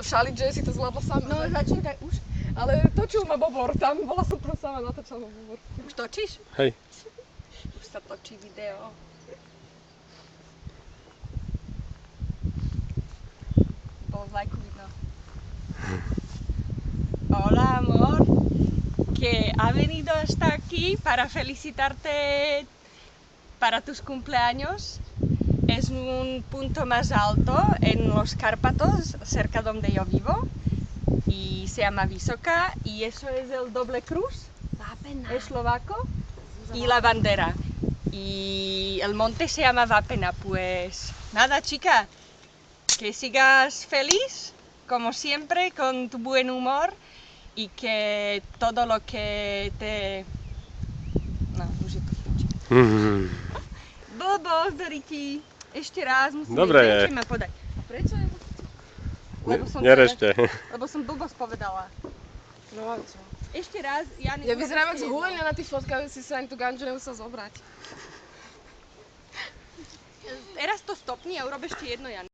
šaliť, že si to zvládla sama. No začínaj už. Ale točil ma Bobor, tam bola som tam sama, natočila ma Bobor. Už točíš? Hej. Už sa točí video. Bol v lajku vidno. Hola amor, que ha venido hasta aquí para felicitarte para tus cumpleaños. Es un punto más alto en los Cárpatos, cerca donde yo vivo, y se llama Vysoká, y eso es el doble cruz eslovaco y la bandera. Y el monte se llama Vápena. Pues nada, chica, que sigas feliz, como siempre, con tu buen humor, y que todo lo que te... No, už je to piči. Bobo, Doriti, ešte raz musím Dobre je. ma podať. A prečo je? Nerešte. Lebo som blbosť povedala. No a čo? Ešte raz, ja Ja vyzerám jak z Hulenia na tých fotkách, si sa ani tú ganžu nemusel zobrať. Teraz to stopni a urob ešte jedno, Jan.